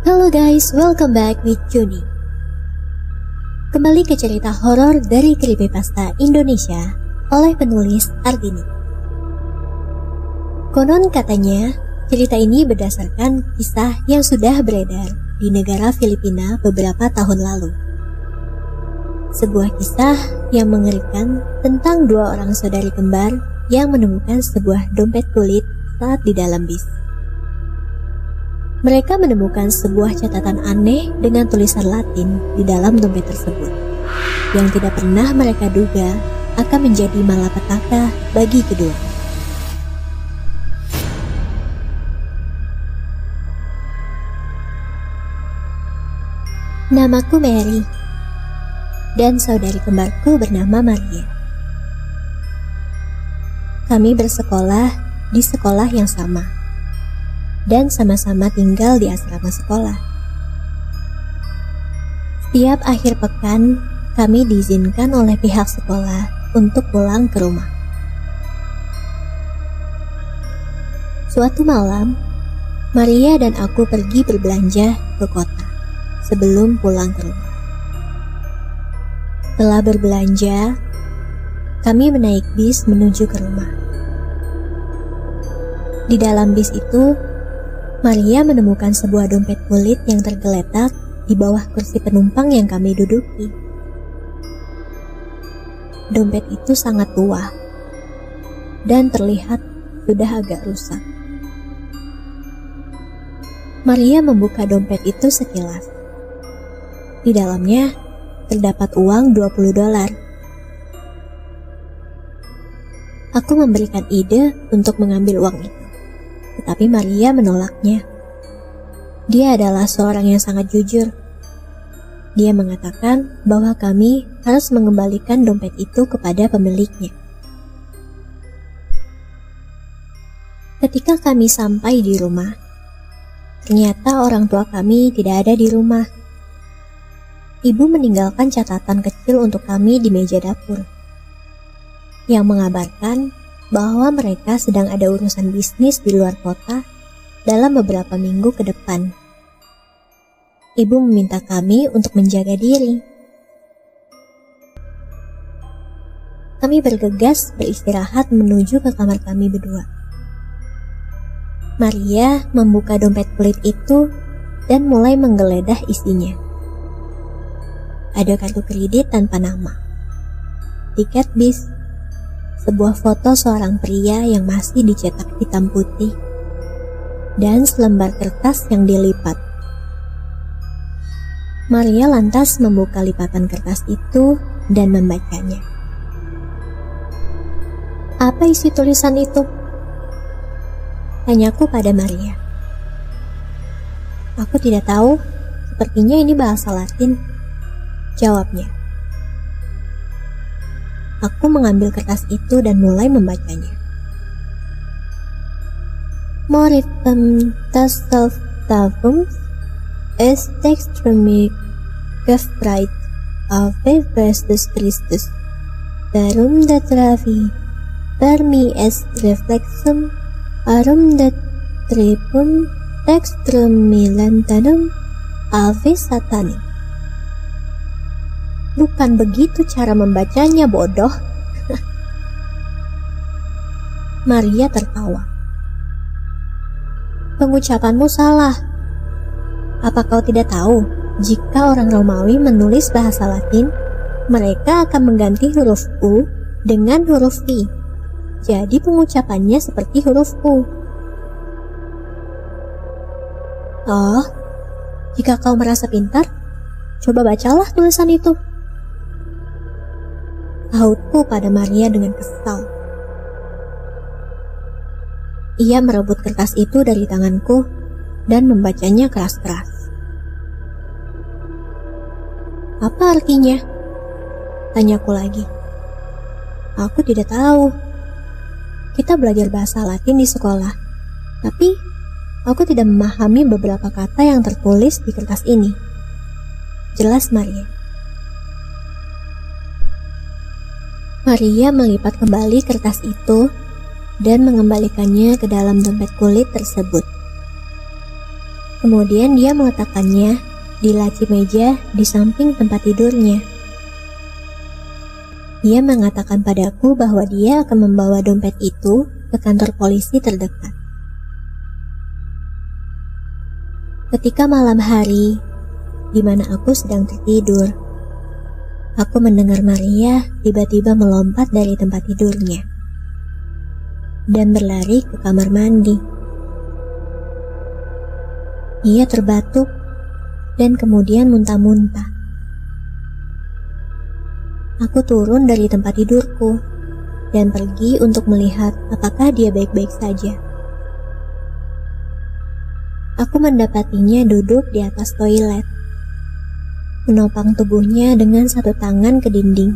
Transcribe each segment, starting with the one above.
Halo guys, welcome back with Juni. Kembali ke cerita horor dari Creepypasta Indonesia oleh penulis Artini. Konon katanya, cerita ini berdasarkan kisah yang sudah beredar di negara Filipina beberapa tahun lalu. Sebuah kisah yang mengerikan tentang dua orang saudari kembar yang menemukan sebuah dompet kulit saat di dalam bis. Mereka menemukan sebuah catatan aneh dengan tulisan Latin di dalam dompet tersebut, yang tidak pernah mereka duga akan menjadi malapetaka bagi kedua. Namaku Mary, dan saudari kembarku bernama Maria. Kami bersekolah di sekolah yang sama, dan sama-sama tinggal di asrama sekolah. Setiap akhir pekan, kami diizinkan oleh pihak sekolah untuk pulang ke rumah. Suatu malam, Maria dan aku pergi berbelanja ke kota sebelum pulang ke rumah. Setelah berbelanja, kami menaik bis menuju ke rumah. Di dalam bis itu, Maria menemukan sebuah dompet kulit yang tergeletak di bawah kursi penumpang yang kami duduki. Dompet itu sangat tua dan terlihat sudah agak rusak. Maria membuka dompet itu sekilas. Di dalamnya terdapat uang $20. Aku memberikan ide untuk mengambil uang itu, tetapi Maria menolaknya. Dia adalah seorang yang sangat jujur. Dia mengatakan bahwa kami harus mengembalikan dompet itu kepada pemiliknya. Ketika kami sampai di rumah, ternyata orang tua kami tidak ada di rumah. Ibu meninggalkan catatan kecil untuk kami di meja dapur, yang mengabarkan bahwa mereka sedang ada urusan bisnis di luar kota dalam beberapa minggu ke depan. Ibu meminta kami untuk menjaga diri. Kami bergegas beristirahat menuju ke kamar kami berdua. Maria membuka dompet kulit itu dan mulai menggeledah isinya. Ada kartu kredit tanpa nama, tiket bis, sebuah foto seorang pria yang masih dicetak hitam putih, dan selembar kertas yang dilipat. Maria lantas membuka lipatan kertas itu dan membacanya. Apa isi tulisan itu? Tanyaku pada Maria. Aku tidak tahu, sepertinya ini bahasa Latin, jawabnya. Aku mengambil kertas itu dan mulai membacanya. Moritem tasself tavum est extremic gefreit ave Christus Christus darum dat ravi permi est reflexum arum dat tripum extremilantanum ave satani. Bukan begitu cara membacanya, bodoh. Maria tertawa. Pengucapanmu salah. Apa kau tidak tahu, jika orang Romawi menulis bahasa Latin, mereka akan mengganti huruf U dengan huruf I. Jadi pengucapannya seperti huruf U. Oh, jika kau merasa pintar, coba bacalah tulisan itu. Sahutku pada Maria dengan kesal. Ia merebut kertas itu dari tanganku dan membacanya keras-keras. Apa artinya? Tanyaku lagi. Aku tidak tahu. Kita belajar bahasa Latin di sekolah, tapi aku tidak memahami beberapa kata yang tertulis di kertas ini. Jelas Maria. Maria melipat kembali kertas itu dan mengembalikannya ke dalam dompet kulit tersebut. Kemudian dia meletakkannya di laci meja di samping tempat tidurnya. Dia mengatakan padaku bahwa dia akan membawa dompet itu ke kantor polisi terdekat. Ketika malam hari, di mana aku sedang tertidur, aku mendengar Maria tiba-tiba melompat dari tempat tidurnya dan berlari ke kamar mandi. Ia terbatuk dan kemudian muntah-muntah. Aku turun dari tempat tidurku dan pergi untuk melihat apakah dia baik-baik saja. Aku mendapatinya duduk di atas toilet, menopang tubuhnya dengan satu tangan ke dinding.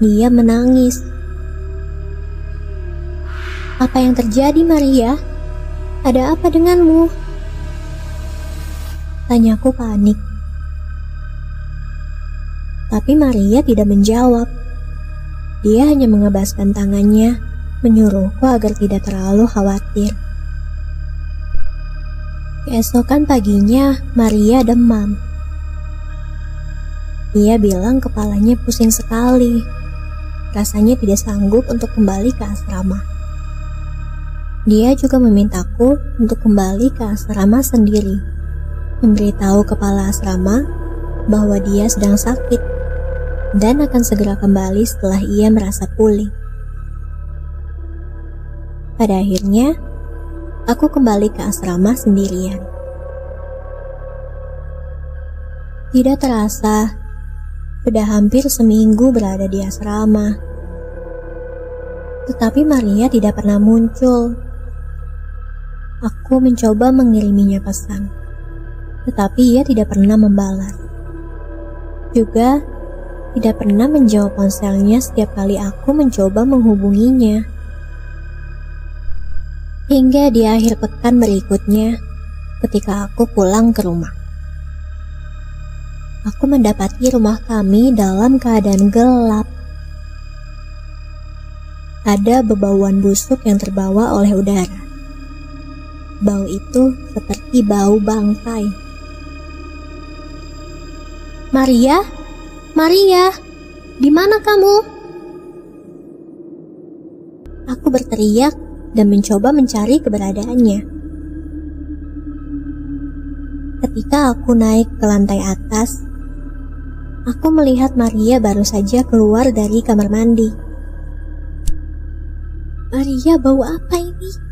Dia menangis. "Apa yang terjadi, Maria? Ada apa denganmu?" Tanyaku panik. Tapi Maria tidak menjawab. Dia hanya mengebaskan tangannya, menyuruhku agar tidak terlalu khawatir. Keesokan paginya, Maria demam. Dia bilang kepalanya pusing sekali. Rasanya tidak sanggup untuk kembali ke asrama. Dia juga memintaku untuk kembali ke asrama sendiri, memberitahu kepala asrama bahwa dia sedang sakit dan akan segera kembali setelah ia merasa pulih. Pada akhirnya, aku kembali ke asrama sendirian. Tidak terasa, sudah hampir seminggu berada di asrama. Tetapi Maria tidak pernah muncul. Aku mencoba mengiriminya pesan, tetapi ia tidak pernah membalas. Juga tidak pernah menjawab ponselnya setiap kali aku mencoba menghubunginya. Hingga di akhir pekan berikutnya, ketika aku pulang ke rumah, aku mendapati rumah kami dalam keadaan gelap. Ada bebauan busuk yang terbawa oleh udara. Bau itu seperti bau bangkai. "Maria? Maria, di mana kamu?" Aku berteriak dan mencoba mencari keberadaannya. Ketika aku naik ke lantai atas, aku melihat Maria baru saja keluar dari kamar mandi. "Maria, bau apa ini?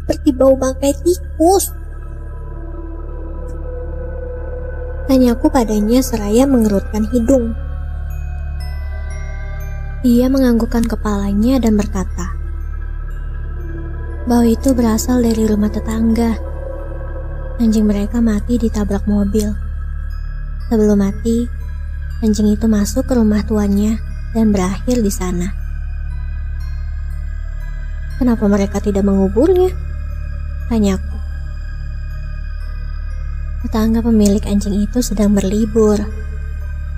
Seperti bau bangkai tikus," tanyaku padanya seraya mengerutkan hidung. Dia menganggukkan kepalanya dan berkata, "Bau itu berasal dari rumah tetangga. Anjing mereka mati ditabrak mobil. Sebelum mati, anjing itu masuk ke rumah tuannya dan berakhir di sana." "Kenapa mereka tidak menguburnya?" tanyaku. Tetangga pemilik anjing itu sedang berlibur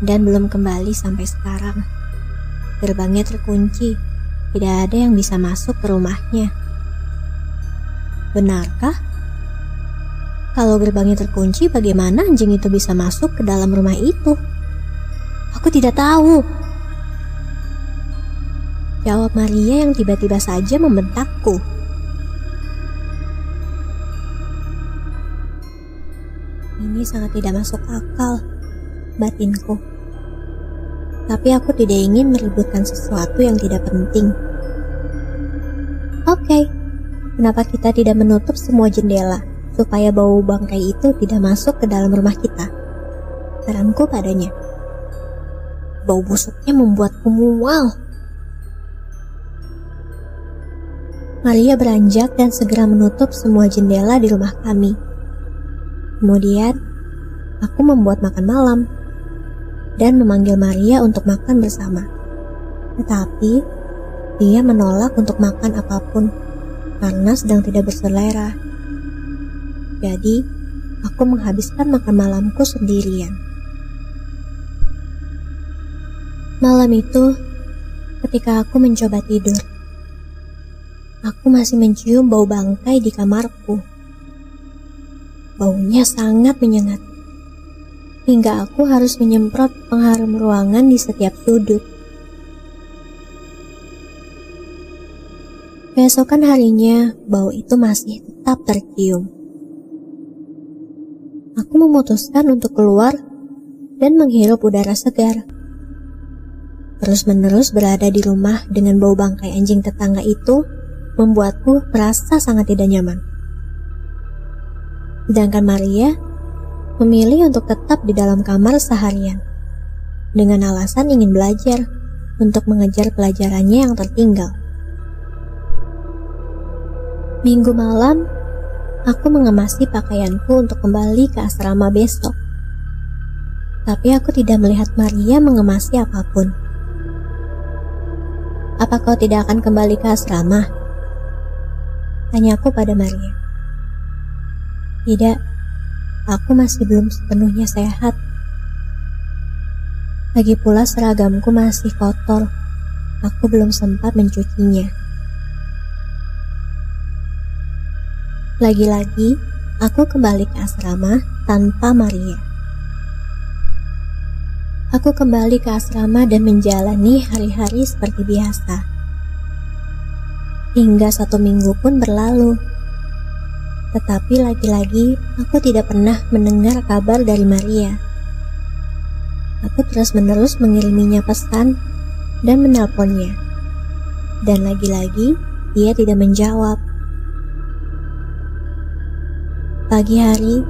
dan belum kembali sampai sekarang. Gerbangnya terkunci, tidak ada yang bisa masuk ke rumahnya. "Benarkah? Kalau gerbangnya terkunci, bagaimana anjing itu bisa masuk ke dalam rumah itu?" "Aku tidak tahu," jawab Maria yang tiba-tiba saja membentakku. Ini sangat tidak masuk akal, batinku. Tapi aku tidak ingin meributkan sesuatu yang tidak penting. "Oke, kenapa kita tidak menutup semua jendela supaya bau bangkai itu tidak masuk ke dalam rumah kita?" saranku padanya. Bau busuknya membuatku mual. Maria beranjak dan segera menutup semua jendela di rumah kami. Kemudian, aku membuat makan malam dan memanggil Maria untuk makan bersama. Tetapi, dia menolak untuk makan apapun karena sedang tidak berselera. Jadi, aku menghabiskan makan malamku sendirian. Malam itu, ketika aku mencoba tidur, aku masih mencium bau bangkai di kamarku. Baunya sangat menyengat, hingga aku harus menyemprot pengharum ruangan di setiap sudut. Keesokan harinya, bau itu masih tetap tercium. Aku memutuskan untuk keluar dan menghirup udara segar. Terus-menerus berada di rumah dengan bau bangkai anjing tetangga itu membuatku merasa sangat tidak nyaman. Sedangkan Maria memilih untuk tetap di dalam kamar seharian dengan alasan ingin belajar untuk mengejar pelajarannya yang tertinggal. Minggu malam, aku mengemasi pakaianku untuk kembali ke asrama besok. Tapi aku tidak melihat Maria mengemasi apapun. "Apa kau tidak akan kembali ke asrama?" tanyaku pada Maria. "Tidak, aku masih belum sepenuhnya sehat. Lagi pula seragamku masih kotor. Aku belum sempat mencucinya." Lagi-lagi, aku kembali ke asrama tanpa Maria. Aku kembali ke asrama dan menjalani hari-hari seperti biasa. Hingga 1 minggu pun berlalu. Tetapi lagi-lagi, aku tidak pernah mendengar kabar dari Maria. Aku terus-menerus mengiriminya pesan dan menelponnya. Dan lagi-lagi, dia tidak menjawab. Pagi hari,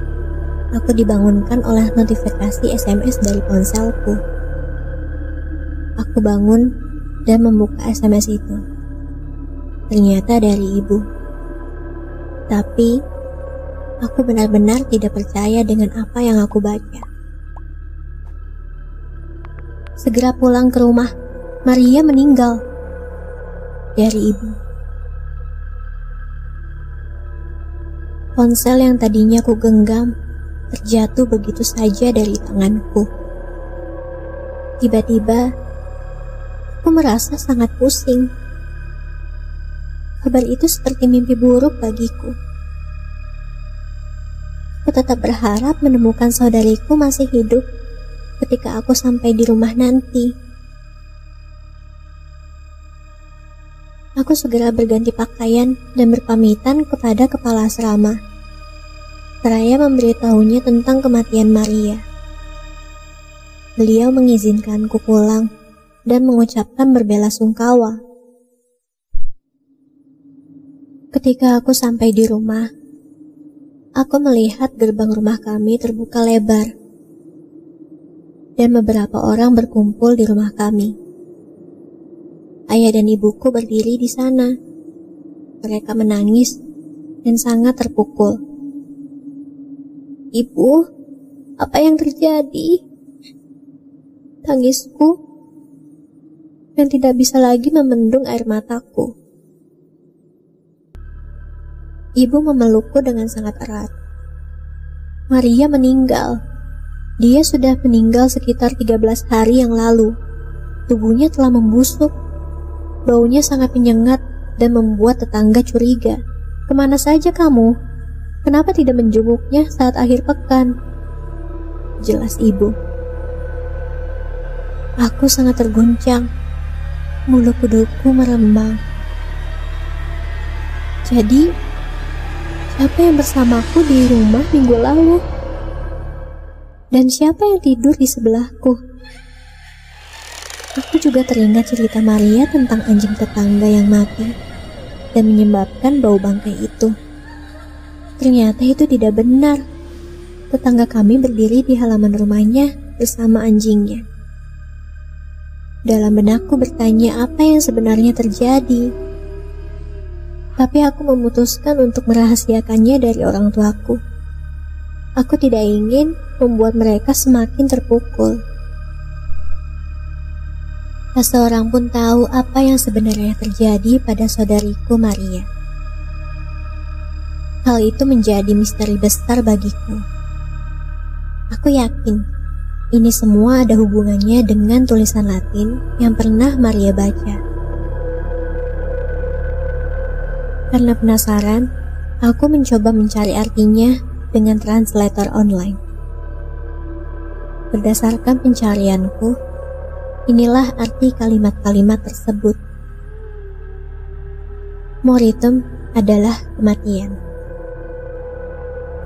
aku dibangunkan oleh notifikasi SMS dari ponselku. Aku bangun dan membuka SMS itu. Ternyata dari ibu. Tapi, aku benar-benar tidak percaya dengan apa yang aku baca. "Segera pulang ke rumah, Maria meninggal," dari ibu. Ponsel yang tadinya ku genggam terjatuh begitu saja dari tanganku. Tiba-tiba, aku merasa sangat pusing. Kabar itu seperti mimpi buruk bagiku. Aku tetap berharap menemukan saudariku masih hidup ketika aku sampai di rumah nanti. Aku segera berganti pakaian dan berpamitan kepada kepala asrama. Seraya memberitahunya tentang kematian Maria. Beliau mengizinkanku pulang dan mengucapkan berbelasungkawa. Ketika aku sampai di rumah, aku melihat gerbang rumah kami terbuka lebar dan beberapa orang berkumpul di rumah kami. Ayah dan ibuku berdiri di sana. Mereka menangis dan sangat terpukul. "Ibu, apa yang terjadi?" Tangisku dan tidak bisa lagi memendung air mataku. Ibu memelukku dengan sangat erat. Maria meninggal. Dia sudah meninggal sekitar 13 hari yang lalu. Tubuhnya telah membusuk. Baunya sangat menyengat dan membuat tetangga curiga. "Kemana saja kamu? Kenapa tidak menjenguknya saat akhir pekan?" jelas ibu. Aku sangat terguncang. Bulu kuduku meremang. Jadi, siapa yang bersamaku di rumah minggu lalu? Dan siapa yang tidur di sebelahku? Aku juga teringat cerita Maria tentang anjing tetangga yang mati dan menyebabkan bau bangkai itu. Ternyata itu tidak benar. Tetangga kami berdiri di halaman rumahnya bersama anjingnya. Dalam benakku bertanya apa yang sebenarnya terjadi. Tapi aku memutuskan untuk merahasiakannya dari orang tuaku. Aku tidak ingin membuat mereka semakin terpukul. Tak seorang pun tahu apa yang sebenarnya terjadi pada saudariku Maria. Hal itu menjadi misteri besar bagiku. Aku yakin ini semua ada hubungannya dengan tulisan Latin yang pernah Maria baca. Karena penasaran, aku mencoba mencari artinya dengan translator online. Berdasarkan pencarianku, inilah arti kalimat-kalimat tersebut. Moritum adalah kematian.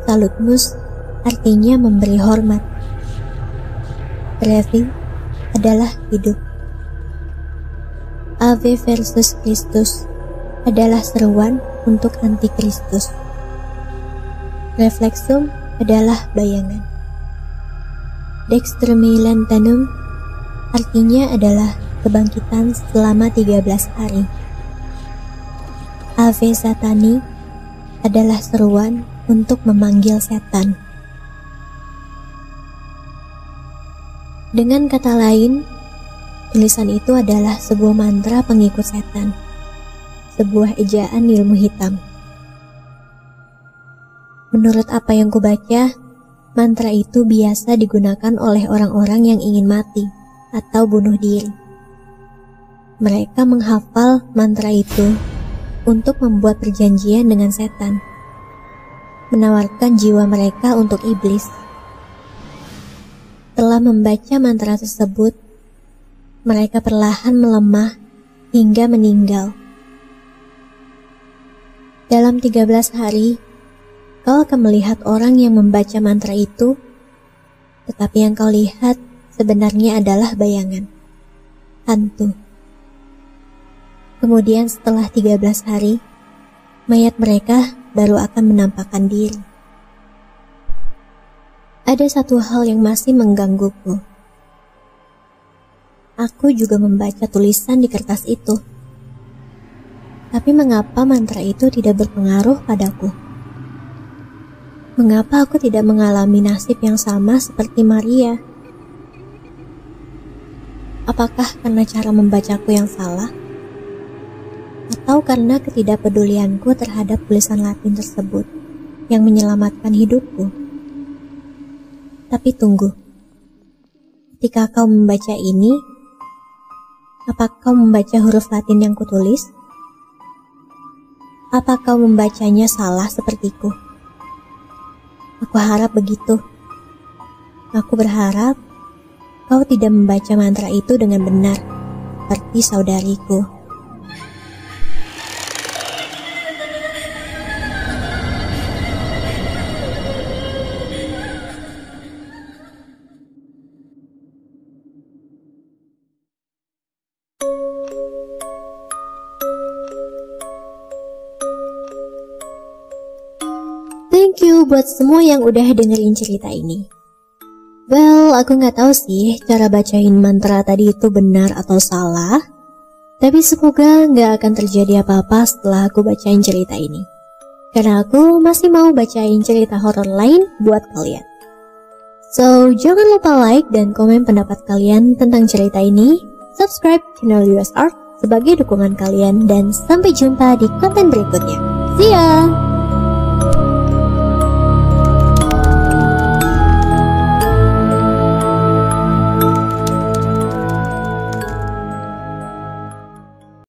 Salutmus artinya memberi hormat. Brevi adalah hidup. Ave versus Kristus adalah seruan untuk antikristus. Reflexum adalah bayangan. Dextremi Lantanum artinya adalah kebangkitan selama 13 hari. Ave Satani adalah seruan untuk memanggil setan. Dengan kata lain, tulisan itu adalah sebuah mantra pengikut setan, sebuah ejaan ilmu hitam. Menurut apa yang kubaca, mantra itu biasa digunakan oleh orang-orang yang ingin mati atau bunuh diri. Mereka menghafal mantra itu untuk membuat perjanjian dengan setan, menawarkan jiwa mereka untuk iblis. Setelah membaca mantra tersebut, mereka perlahan melemah hingga meninggal. Dalam 13 hari, kau akan melihat orang yang membaca mantra itu, tetapi yang kau lihat sebenarnya adalah bayangan, hantu. Kemudian setelah 13 hari, mayat mereka baru akan menampakkan diri. Ada satu hal yang masih menggangguku. Aku juga membaca tulisan di kertas itu. Tapi mengapa mantra itu tidak berpengaruh padaku? Mengapa aku tidak mengalami nasib yang sama seperti Maria? Apakah karena cara membacaku yang salah? Atau karena ketidakpedulianku terhadap tulisan Latin tersebut yang menyelamatkan hidupku? Tapi tunggu, ketika kau membaca ini, apa kau membaca huruf Latin yang kutulis? Apa kau membacanya salah sepertiku? Aku harap begitu. Aku berharap kau tidak membaca mantra itu dengan benar, seperti saudariku. Thank you buat semua yang udah dengerin cerita ini. Well, aku nggak tahu sih cara bacain mantra tadi itu benar atau salah. Tapi semoga nggak akan terjadi apa-apa setelah aku bacain cerita ini. Karena aku masih mau bacain cerita horor lain buat kalian. So, jangan lupa like dan komen pendapat kalian tentang cerita ini. Subscribe channel US Art sebagai dukungan kalian dan sampai jumpa di konten berikutnya. See ya!